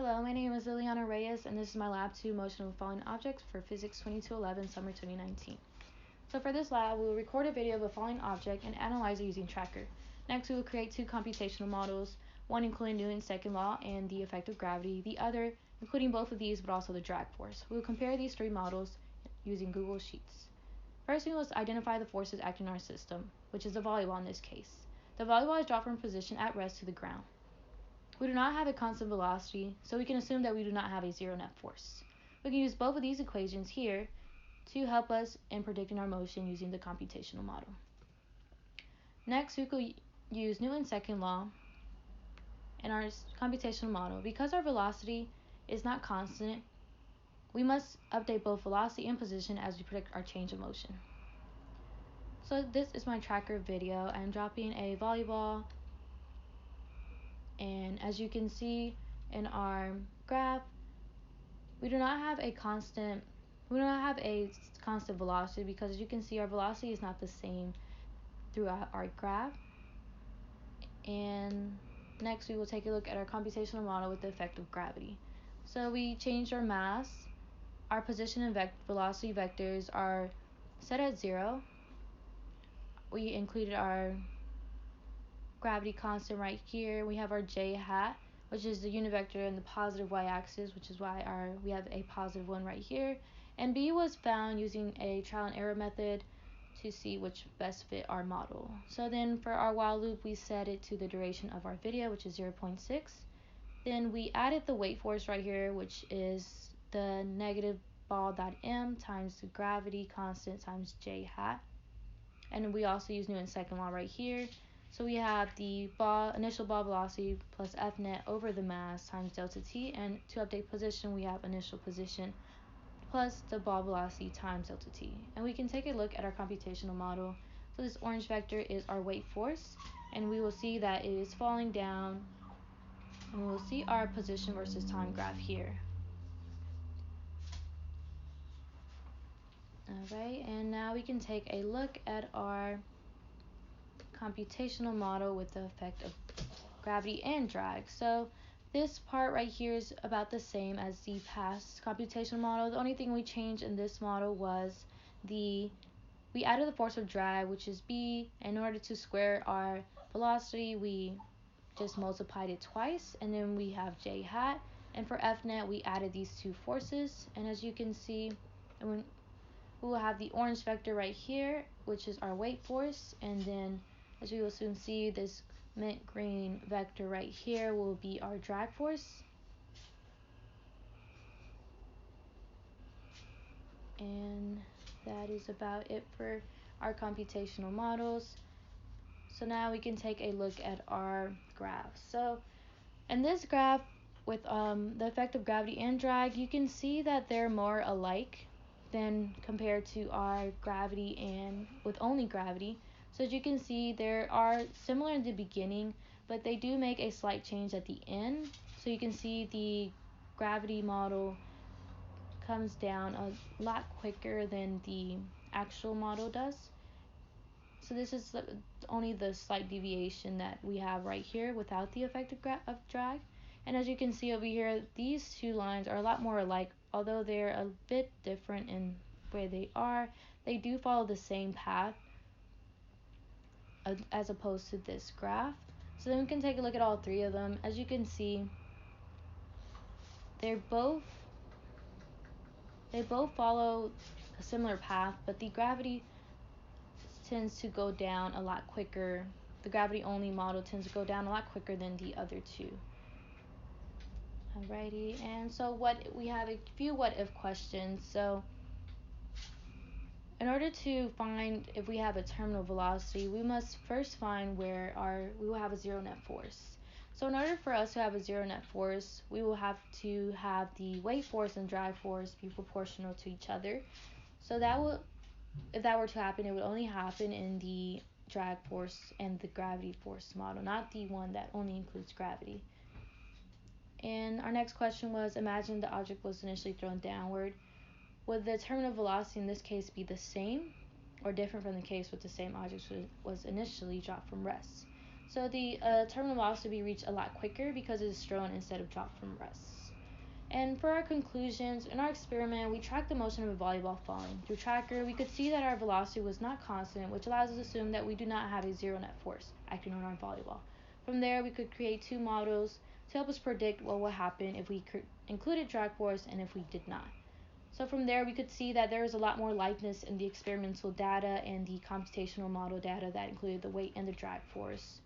Hello, my name is Liliana Reyes, and this is my Lab 2 Motion of Falling Objects for Physics 2211, Summer 2019. So for this lab, we will record a video of a falling object and analyze it using Tracker. Next, we will create two computational models, one including Newton's second law and the effect of gravity, the other including both of these but also the drag force. We will compare these three models using Google Sheets. First, we must identify the forces acting on our system, which is the volleyball in this case. The volleyball is dropped from position at rest to the ground. We do not have a constant velocity, so we can assume that we do not have a zero net force. We can use both of these equations here to help us in predicting our motion using the computational model. Next, we could use Newton's second law in our computational model. Because our velocity is not constant, we must update both velocity and position as we predict our change of motion. So this is my tracker video. I'm dropping a volleyball, and as you can see in our graph, we do not have a constant velocity because, as you can see, our velocity is not the same throughout our graph. And next, we will take a look at our computational model with the effect of gravity. So we changed our mass, our position and velocity vectors are set at 0. We included our gravity constant right here. We have our j hat, which is the unit vector in the positive y-axis, which is why we have a positive 1 right here. And b was found using a trial and error method to see which best fit our model. So then for our while loop, we set it to the duration of our video, which is 0.6. Then we added the weight force right here, which is the negative ball.m times the gravity constant times j hat. And we also use Newton's second law right here. So we have the initial ball velocity plus F net over the mass times delta t, and to update position, we have initial position plus the ball velocity times delta t. And we can take a look at our computational model. So this orange vector is our weight force, and we will see that it is falling down, and we will see our position versus time graph here. Alright, and now we can take a look at our computational model with the effect of gravity and drag. So this part right here is about the same as the past computational model. The only thing we changed in this model was we added the force of drag, which is b, and in order to square our velocity, we just multiplied it twice, and then we have j hat. And for F net, we added these two forces, and as you can see, we will have the orange vector right here, which is our weight force, and then as we will soon see, this mint green vector right here will be our drag force. And that is about it for our computational models. So now we can take a look at our graph. So in this graph with the effect of gravity and drag, you can see that they're more alike than compared to our gravity and with only gravity. So as you can see, they are similar in the beginning, but they do make a slight change at the end. So you can see the gravity model comes down a lot quicker than the actual model does. So this is only the slight deviation that we have right here without the effect of drag. And as you can see over here, these two lines are a lot more alike, although they're a bit different in where they are. They do follow the same path as opposed to this graph. So then we can take a look at all three of them. As you can see, they both follow a similar path, but the gravity tends to go down a lot quicker. The gravity only model tends to go down a lot quicker than the other two. Alrighty, and so we have a few what if questions. So in order to find if we have a terminal velocity, we must first find where we will have a zero net force. So in order for us to have a zero net force, we will have to have the weight force and drag force be proportional to each other. So if that were to happen, it would only happen in the drag force and the gravity force model, not the one that only includes gravity. And our next question was, imagine the object was initially thrown downward. Would the terminal velocity in this case be the same or different from the case with the same object was initially dropped from rest? So the terminal velocity will be reached a lot quicker because it is thrown instead of dropped from rest. And for our conclusions, in our experiment, we tracked the motion of a volleyball falling. Through Tracker, we could see that our velocity was not constant, which allows us to assume that we do not have a zero net force acting on our volleyball. From there, we could create two models to help us predict what would happen if we included drag force and if we did not. So from there, we could see that there is a lot more likeness in the experimental data and the computational model data that included the weight and the drag force.